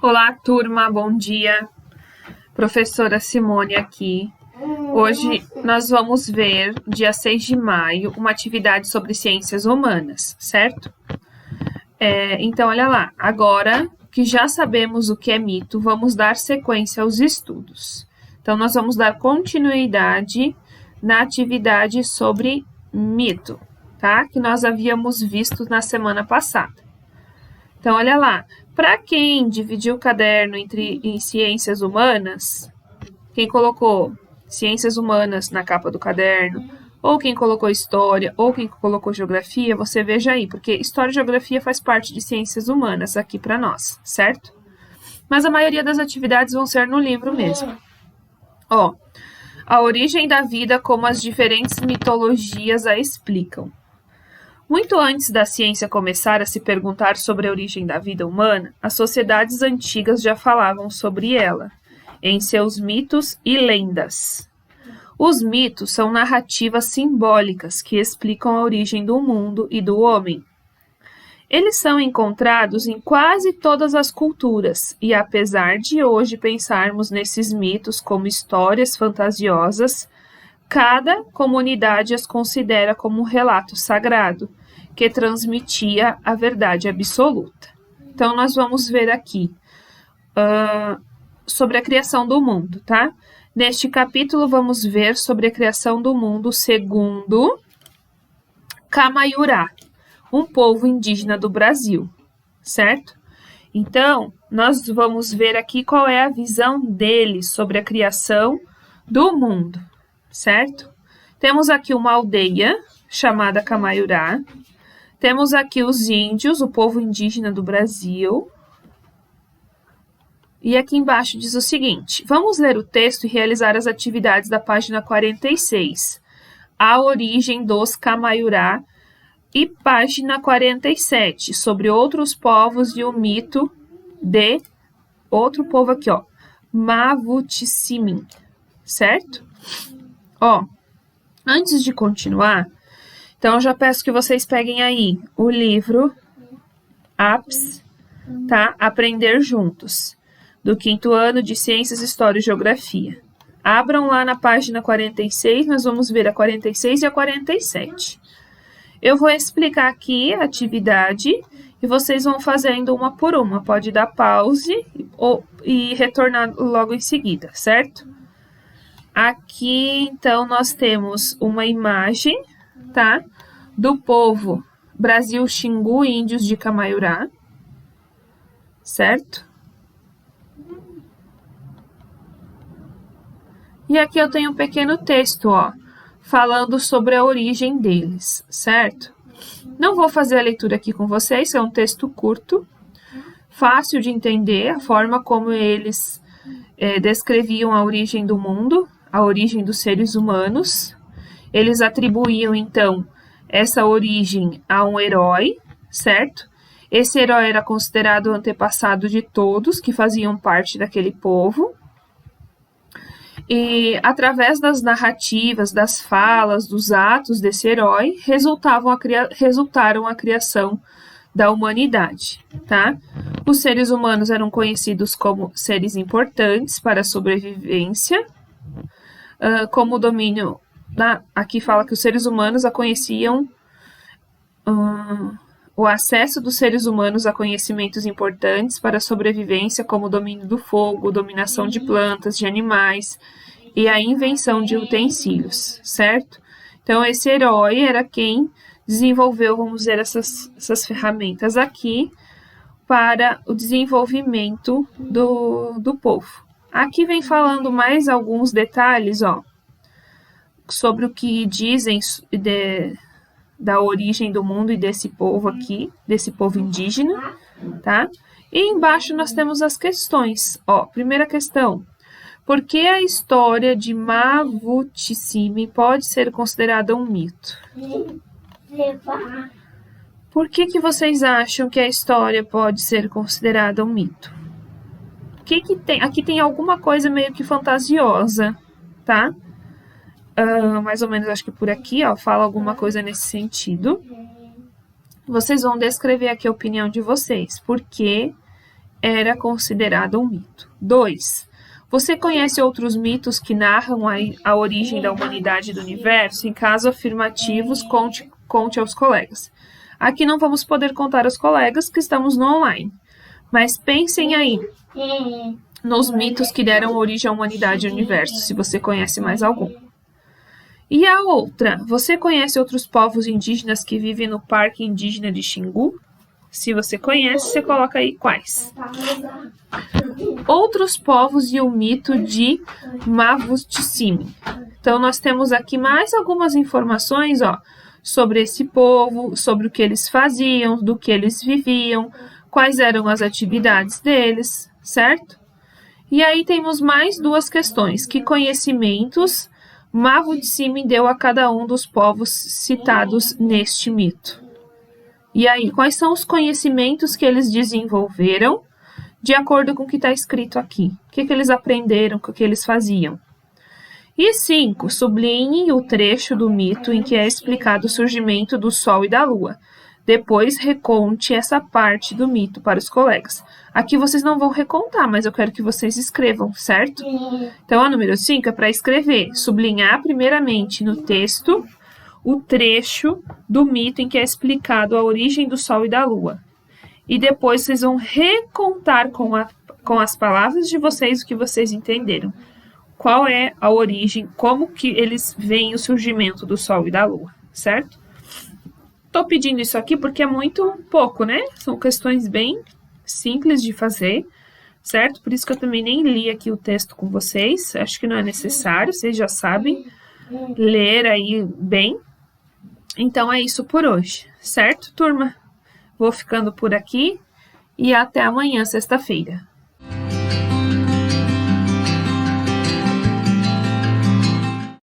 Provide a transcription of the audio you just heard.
Olá, turma, bom dia. Professora Simone aqui. Hoje nós vamos ver, dia 6 de maio, uma atividade sobre ciências humanas, certo? Então, olha lá, agora que já sabemos o que é mito, vamos dar sequência aos estudos. Então, nós vamos dar continuidade na atividade sobre mito, tá? Que nós havíamos visto na semana passada. Então, olha lá, para quem dividiu o caderno em ciências humanas, quem colocou ciências humanas na capa do caderno, ou quem colocou história, ou quem colocou geografia, você veja aí, porque história e geografia faz parte de ciências humanas aqui para nós, certo? Mas a maioria das atividades vão ser no livro mesmo. Ó, a origem da vida como as diferentes mitologias a explicam. Muito antes da ciência começar a se perguntar sobre a origem da vida humana, as sociedades antigas já falavam sobre ela, em seus mitos e lendas. Os mitos são narrativas simbólicas que explicam a origem do mundo e do homem. Eles são encontrados em quase todas as culturas, e apesar de hoje pensarmos nesses mitos como histórias fantasiosas, cada comunidade as considera como um relato sagrado, que transmitia a verdade absoluta. Então, nós vamos ver aqui sobre a criação do mundo, tá? Neste capítulo, vamos ver sobre a criação do mundo segundo Camaiurá, um povo indígena do Brasil, certo? Então, nós vamos ver aqui qual é a visão deles sobre a criação do mundo, certo? Temos aqui uma aldeia chamada Camaiurá. Temos aqui os índios, o povo indígena do Brasil. E aqui embaixo diz o seguinte: vamos ler o texto e realizar as atividades da página 46. A origem dos Camaiurá. E página 47, sobre outros povos e o mito de outro povo aqui, ó, Mavutissimin, certo? Ó, antes de continuar, então eu já peço que vocês peguem aí o livro APS, tá? Aprender Juntos, do 5º ano de Ciências, História e Geografia. Abram lá na página 46, nós vamos ver a 46 e a 47. Eu vou explicar aqui a atividade e vocês vão fazendo uma por uma. Pode dar pause e retornar logo em seguida, certo? Aqui, então, nós temos uma imagem, tá? Do povo Brasil Xingu, índios de Camaiurá, certo? E aqui eu tenho um pequeno texto, ó, falando sobre a origem deles, certo? Não vou fazer a leitura aqui com vocês, é um texto curto, fácil de entender, a forma como eles descreviam a origem do mundo, a origem dos seres humanos. Eles atribuíam, então, essa origem a um herói, certo? Esse herói era considerado o antepassado de todos que faziam parte daquele povo. E, através das narrativas, das falas, dos atos desse herói, resultaram a criação da humanidade, tá? Os seres humanos eram conhecidos como seres importantes para a sobrevivência, como o domínio... Aqui fala que os seres humanos conheciam... o acesso dos seres humanos a conhecimentos importantes para a sobrevivência, como o domínio do fogo, dominação de plantas, de animais e a invenção de utensílios, certo? Então, esse herói era quem desenvolveu, vamos dizer, essas ferramentas aqui para o desenvolvimento do povo. Aqui vem falando mais alguns detalhes, ó, sobre o que dizem da origem do mundo e desse povo aqui, desse povo indígena, tá? E embaixo nós temos as questões. Ó, primeira questão: por que a história de Mavutissimin pode ser considerada um mito? Por que vocês acham que a história pode ser considerada um mito? Que tem? Aqui tem alguma coisa meio que fantasiosa, tá? Mais ou menos, acho que por aqui, ó, fala alguma coisa nesse sentido. Vocês vão descrever aqui a opinião de vocês. Por que era considerado um mito. 2. Você conhece outros mitos que narram a origem da humanidade e do universo? Em caso afirmativos, conte aos colegas. Aqui não vamos poder contar aos colegas que estamos no online, mas pensem aí nos mitos que deram origem à humanidade e ao universo, se você conhece mais algum. E a outra, você conhece outros povos indígenas que vivem no Parque Indígena de Xingu? Se você conhece, você coloca aí quais. Outros povos e o mito de Mavutissimi. Então, nós temos aqui mais algumas informações, sobre esse povo, sobre o que eles faziam, do que eles viviam, quais eram as atividades deles, certo? E aí temos mais 2 questões. Que conhecimentos Mavutissimi deu a cada um dos povos citados neste mito? E aí, quais são os conhecimentos que eles desenvolveram de acordo com o que está escrito aqui? O que eles aprenderam, o que eles faziam? E 5, sublinhe o trecho do mito em que é explicado o surgimento do Sol e da Lua. Depois, reconte essa parte do mito para os colegas. Aqui vocês não vão recontar, mas eu quero que vocês escrevam, certo? Então, a número 5 é para escrever. Sublinhar primeiramente no texto o trecho do mito em que é explicado a origem do Sol e da Lua. E depois vocês vão recontar com as palavras de vocês o que vocês entenderam. Qual é a origem, como que eles veem o surgimento do Sol e da Lua, certo? Tô pedindo isso aqui porque é muito pouco, né? São questões bem simples de fazer, certo? Por isso que eu também nem li aqui o texto com vocês. Acho que não é necessário, vocês já sabem ler aí bem. Então, é isso por hoje, certo, turma? Vou ficando por aqui e até amanhã, sexta-feira.